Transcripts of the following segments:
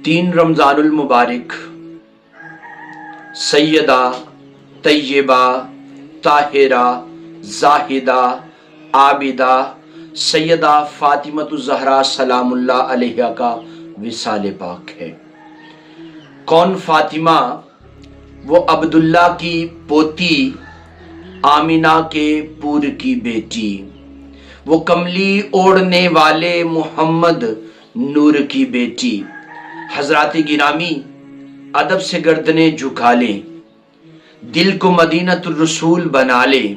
3 رمضان المبارک سیدہ طیبہ طاہرہ زاہدہ عابدہ سیدہ فاطمۃ الزہرا سلام اللہ علیہا کا وصال پاک ہے۔ کون فاطمہ؟ وہ عبداللہ کی پوتی، آمینہ کے پور کی بیٹی، وہ کملی اوڑھنے والے محمد نور کی بیٹی۔ حضرات گرامی، ادب سے گردنیں جھکا لیں، دل کو مدینۃ الرسول بنا لیں،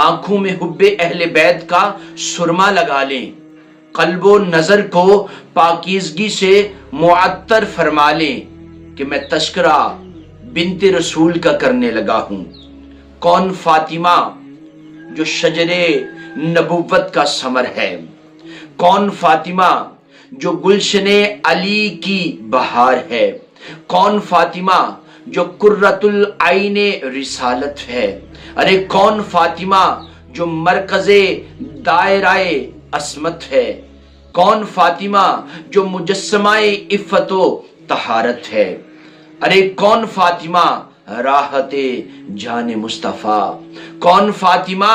آنکھوں میں حب اہل بیت کا سرما لگا لیں، قلب و نظر کو پاکیزگی سے معطر فرما لیں کہ میں تذکرہ بنت رسول کا کرنے لگا ہوں۔ کون فاطمہ؟ جو شجر نبوت کا ثمر ہے۔ کون فاطمہ؟ جو گلشن علی کی بہار ہے۔ کون فاطمہ؟ جو قرۃ العین رسالت ہے۔ ارے کون فاطمہ؟ جو مرکز دائرہ عصمت ہے۔ کون فاطمہ؟ جو مجسمہ عفت و طہارت ہے۔ ارے کون فاطمہ؟ راحت جان مصطفیٰ۔ کون فاطمہ؟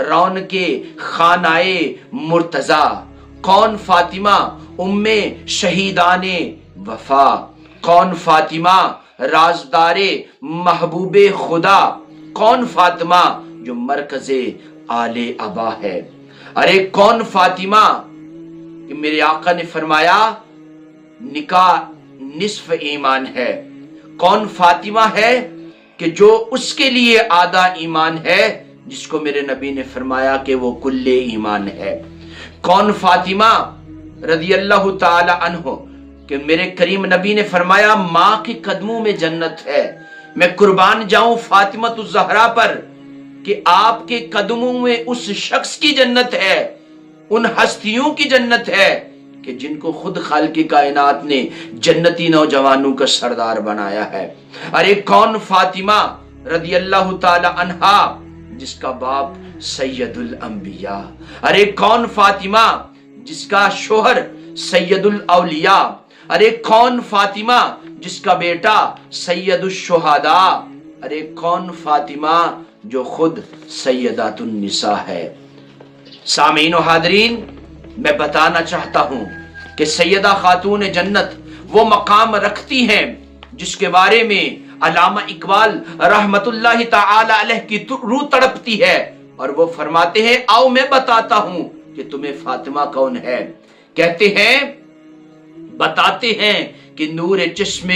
رونق خانہ مرتضیٰ۔ کون فاطمہ؟ ام شہیدان وفا۔ کون فاطمہ؟ رازدار محبوب خدا۔ کون فاطمہ؟ جو مرکز آل ابا ہے۔ ارے کون فاطمہ؟ کہ میرے آقا نے فرمایا نکاح نصف ایمان ہے۔ کون فاطمہ ہے کہ جو اس کے لیے آدھا ایمان ہے، جس کو میرے نبی نے فرمایا کہ وہ کل ایمان ہے۔ کون فاطمہ رضی اللہ تعالی عنہ کہ میرے کریم نبی نے فرمایا ماں کے قدموں میں جنت ہے۔ میں قربان جاؤں فاطمۃ الزہرا پر کہ آپ کے قدموں میں اس شخص کی جنت ہے، ان ہستیوں کی جنت ہے کہ جن کو خود خالق کائنات نے جنتی نوجوانوں کا سردار بنایا ہے۔ ارے کون فاطمہ رضی اللہ تعالی عنہا جس کا باپ سید الانبیاء۔ ارے کون فاطمہ جس کا شوہر سید الاولیاء۔ ارے کون فاطمہ جس کا بیٹا سید الشہداء۔ ارے کون فاطمہ جو خود سیدات النساء ہے۔ سامعین و حاضرین، میں بتانا چاہتا ہوں کہ سیدہ خاتون جنت وہ مقام رکھتی ہیں جس کے بارے میں علامہ اقبال رحمت اللہ تعالی علیہ کی روح تڑپتی ہے، اور وہ فرماتے ہیں آؤ میں بتاتا ہوں کہ تمہیں فاطمہ کون ہے۔ کہتے ہیں، بتاتے ہیں کہ نور چشم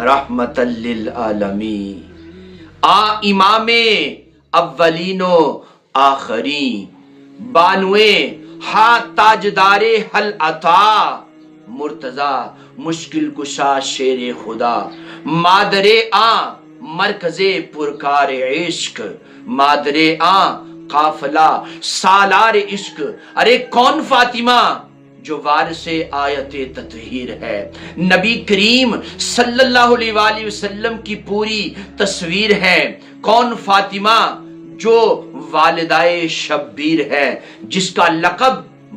رحمت للعالمین، امام اولین و آخرین، بانوے ہاں تاجدار حل عطا، مرتضی مشکل کشا شیر خدا، مادر مرکز پرکار عشق، مادر قافلہ سالار عشق۔ ارے کون فاطمہ جو وارث آیت تطہیر ہے، نبی کریم صلی اللہ علیہ وآلہ وسلم کی پوری تصویر ہے۔ کون فاطمہ جو والدہ شبیر ہے، جس کا لقب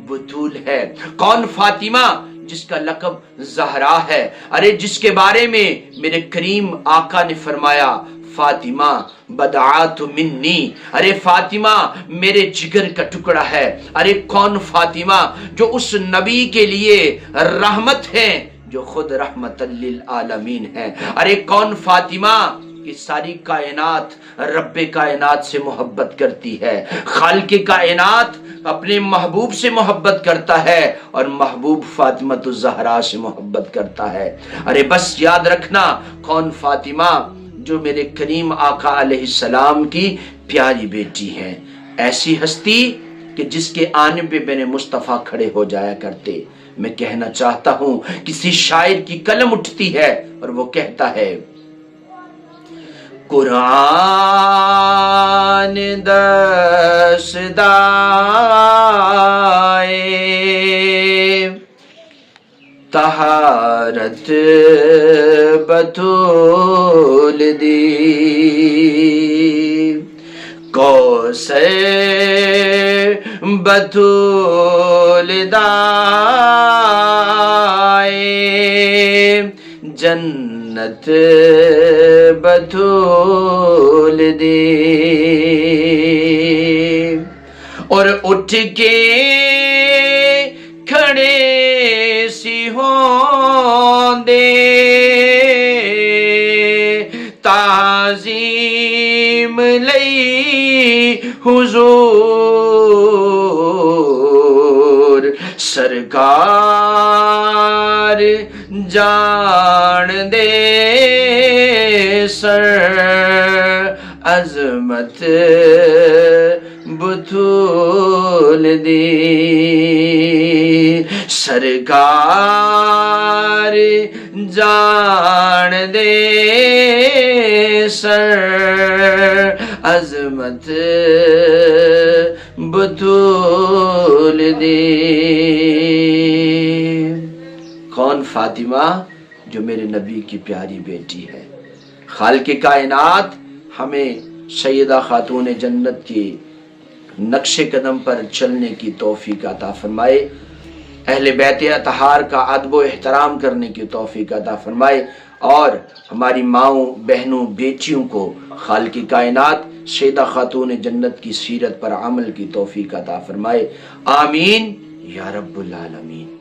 بطول ہے۔ کون فاطمہ جس کا لقب زہرا ہے، ارے جس کے بارے میں میرے کریم آقا نے فرمایا فاطمہ بدعات منی، ارے فاطمہ میرے جگر کا ٹکڑا ہے۔ ارے کون فاطمہ جو اس نبی کے لیے رحمت ہے جو خود رحمت للعالمین ہے۔ ارے کون فاطمہ کہ ساری کائنات رب کائنات سے محبت کرتی ہے، خالق کائنات اپنے محبوب سے محبت کرتا ہے، اور محبوب فاطمۃ الزہرا سے محبت کرتا ہے۔ ارے بس یاد رکھنا کون فاطمہ جو میرے کریم آقا علیہ السلام کی پیاری بیٹی ہے، ایسی ہستی کہ جس کے آنے پہ میرے مصطفیٰ کھڑے ہو جایا کرتے۔ میں کہنا چاہتا ہوں کسی شاعر کی قلم اٹھتی ہے اور وہ کہتا ہے قرآن دست دائے طہارت بطول دی، کوثر بطول دائے جنت بطول دی اور اٹھ کے کھڑے سی ہوں دے تعظیم لئی حضور سرکار جان دے سر عظمت بطول دی سرکار جان دے سر عظمت بطول دی کون فاطمہ جو میرے نبی کی پیاری بیٹی ہے خالق کائنات ہمیں سیدہ خاتون جنت کی نقش قدم پر چلنے کی توفیق عطا فرمائے اہل بیت اطہار کا ادب و احترام کرنے کی توفیق عطا فرمائے اور ہماری ماؤں بہنوں بیٹیوں کو خالق کائنات سیدہ خاتون جنت کی سیرت پر عمل کی توفیق عطا فرمائے آمین یا رب العالمین